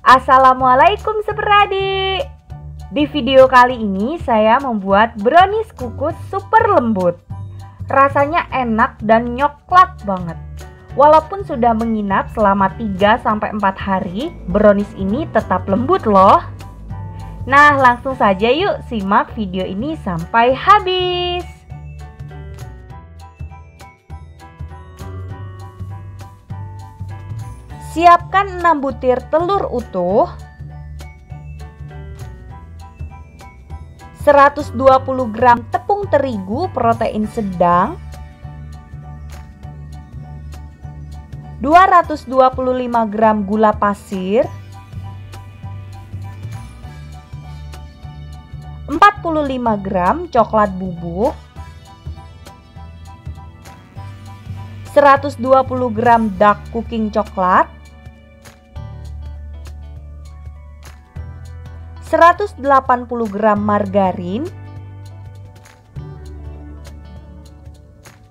Assalamualaikum seperadik. Di video kali ini saya membuat brownies kukus super lembut. Rasanya enak dan nyoklat banget. Walaupun sudah menginap selama 3-4 hari, brownies ini tetap lembut loh. Nah, langsung saja yuk simak video ini sampai habis. Siapkan 6 butir telur utuh, 120 gram tepung terigu protein sedang, 225 gram gula pasir, 45 gram coklat bubuk, 120 gram dark cooking coklat, 180 gram margarin,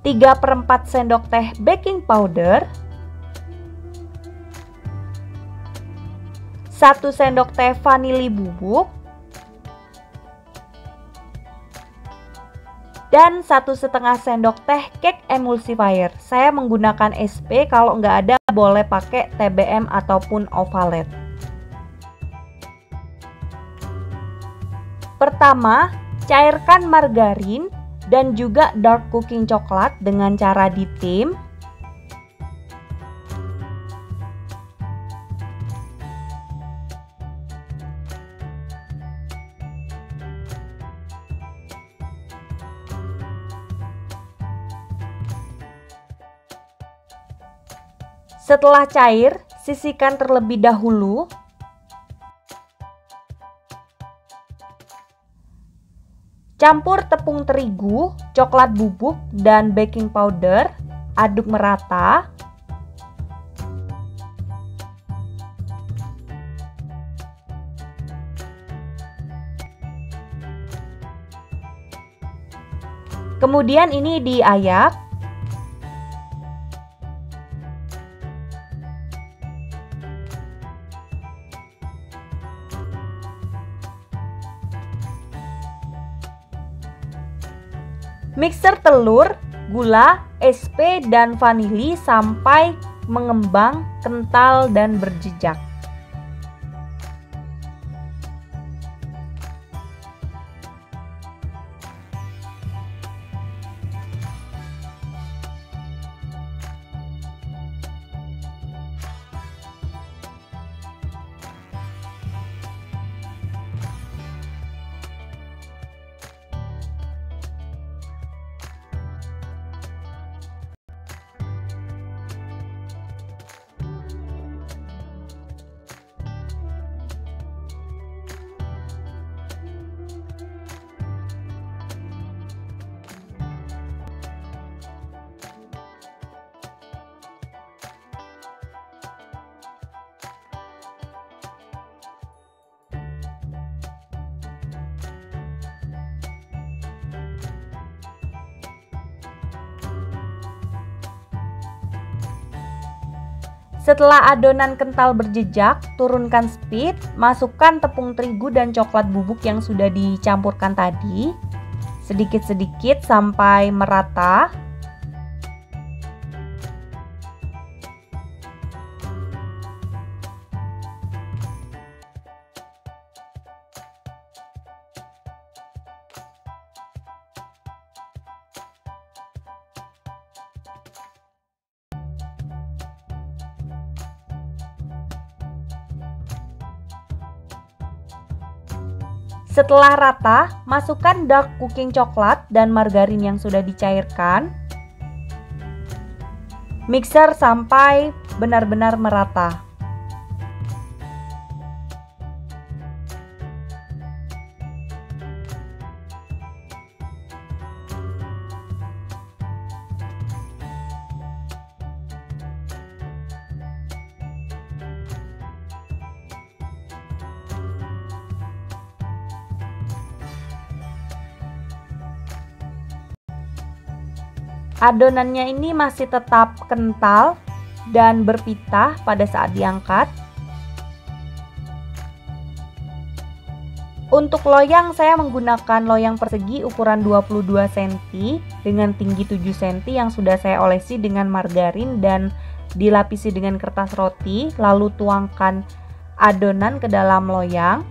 3/4 sendok teh baking powder, 1 sendok teh vanili bubuk, dan 1,5 sendok teh cake emulsifier. Saya menggunakan SP, kalau nggak ada boleh pakai TBM ataupun Ovalet. Pertama, cairkan margarin dan juga dark cooking coklat dengan cara ditim. Setelah cair, sisihkan terlebih dahulu. Campur tepung terigu, coklat bubuk, dan baking powder. Aduk merata. Kemudian ini diayak. Mixer telur, gula, SP, dan vanili sampai mengembang, kental, dan berjejak. Setelah adonan kental berjejak, turunkan speed, masukkan tepung terigu dan coklat bubuk yang sudah dicampurkan tadi, sedikit-sedikit sampai merata. Setelah rata, masukkan dark cooking coklat dan margarin yang sudah dicairkan. Mixer sampai benar-benar merata. Adonannya ini masih tetap kental dan berpita pada saat diangkat. Untuk loyang saya menggunakan loyang persegi ukuran 22 cm dengan tinggi 7 cm yang sudah saya olesi dengan margarin dan dilapisi dengan kertas roti, lalu tuangkan adonan ke dalam loyang.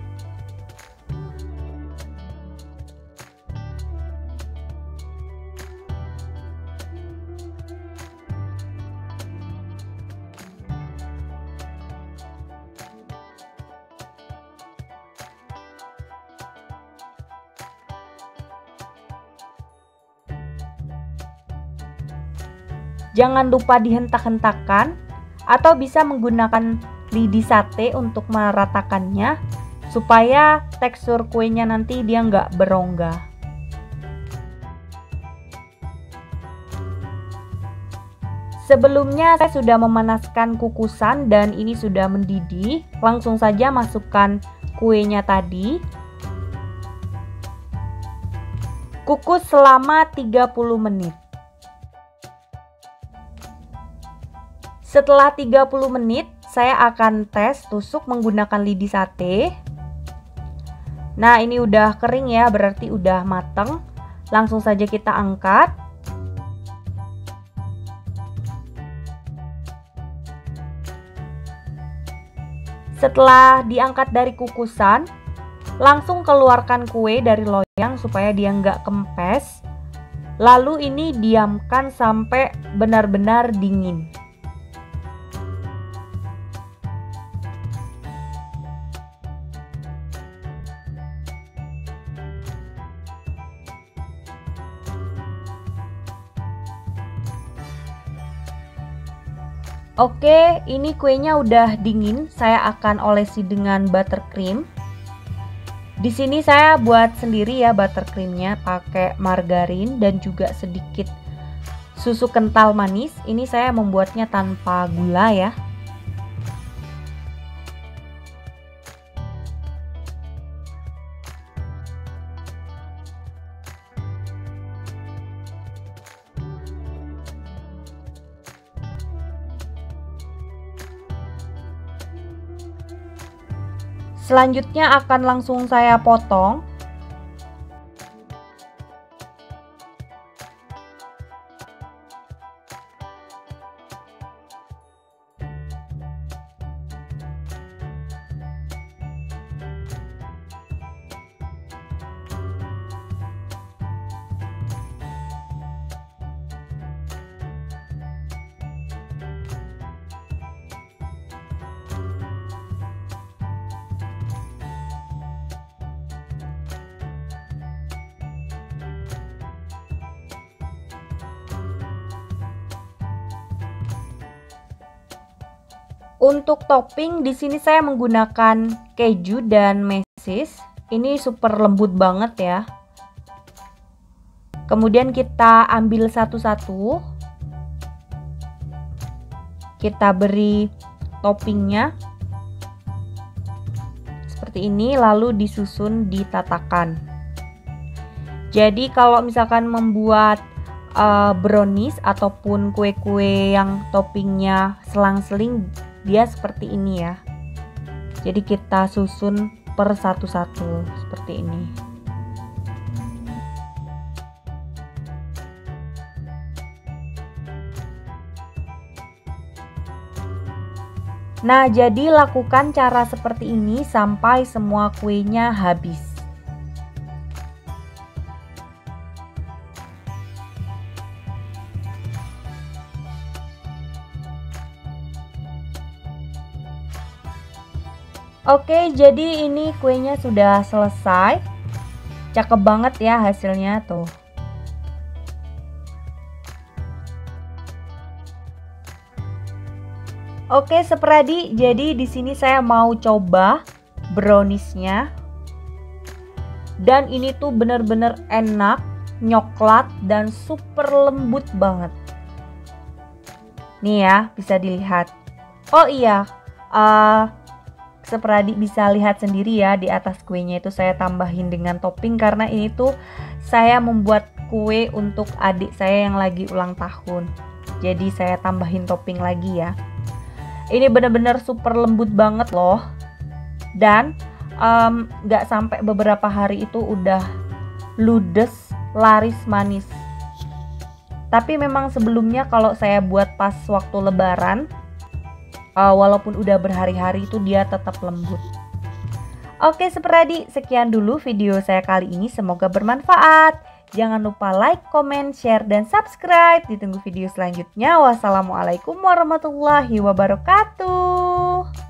Jangan lupa dihentak-hentakan atau bisa menggunakan lidi sate untuk meratakannya supaya tekstur kuenya nanti dia nggak berongga. Sebelumnya saya sudah memanaskan kukusan dan ini sudah mendidih. Langsung saja masukkan kuenya tadi. Kukus selama 30 menit. Setelah 30 menit, saya akan tes tusuk menggunakan lidi sate. Nah, ini udah kering ya, berarti udah mateng. Langsung saja kita angkat. Setelah diangkat dari kukusan, langsung keluarkan kue dari loyang supaya dia nggak kempes. Lalu ini diamkan sampai benar-benar dingin. Oke, ini kuenya udah dingin. Saya akan olesi dengan buttercream. Di sini saya buat sendiri ya buttercreamnya, pakai margarin dan juga sedikit susu kental manis. Ini saya membuatnya tanpa gula ya. Selanjutnya akan langsung saya potong. Untuk topping di sini saya menggunakan keju dan mesis. Ini super lembut banget ya. Kemudian kita ambil satu-satu. Kita beri toppingnya seperti ini, lalu disusun di tatakan. Jadi kalau misalkan membuat brownies ataupun kue-kue yang toppingnya selang-seling, dia seperti ini ya. Jadi kita susun per satu-satu seperti ini. Nah, jadi lakukan cara seperti ini sampai semua kuenya habis. Oke, jadi ini kuenya sudah selesai. Cakep banget ya hasilnya tuh. Oke, Sepradi, jadi di sini saya mau coba browniesnya. Dan ini tuh bener-bener enak, nyoklat dan super lembut banget. Nih ya, bisa dilihat. Oh iya, Sepradi bisa lihat sendiri ya, di atas kuenya itu saya tambahin dengan topping karena ini tuh saya membuat kue untuk adik saya yang lagi ulang tahun. Jadi saya tambahin topping lagi ya. Ini bener-bener super lembut banget loh. Dan nggak sampai beberapa hari itu udah ludes, laris manis. Tapi memang sebelumnya kalau saya buat pas waktu lebaran, walaupun udah berhari-hari itu dia tetap lembut. Oke Superadi, sekian dulu video saya kali ini, semoga bermanfaat. Jangan lupa like, comment, share, dan subscribe. Ditunggu video selanjutnya. Wassalamualaikum warahmatullahi wabarakatuh.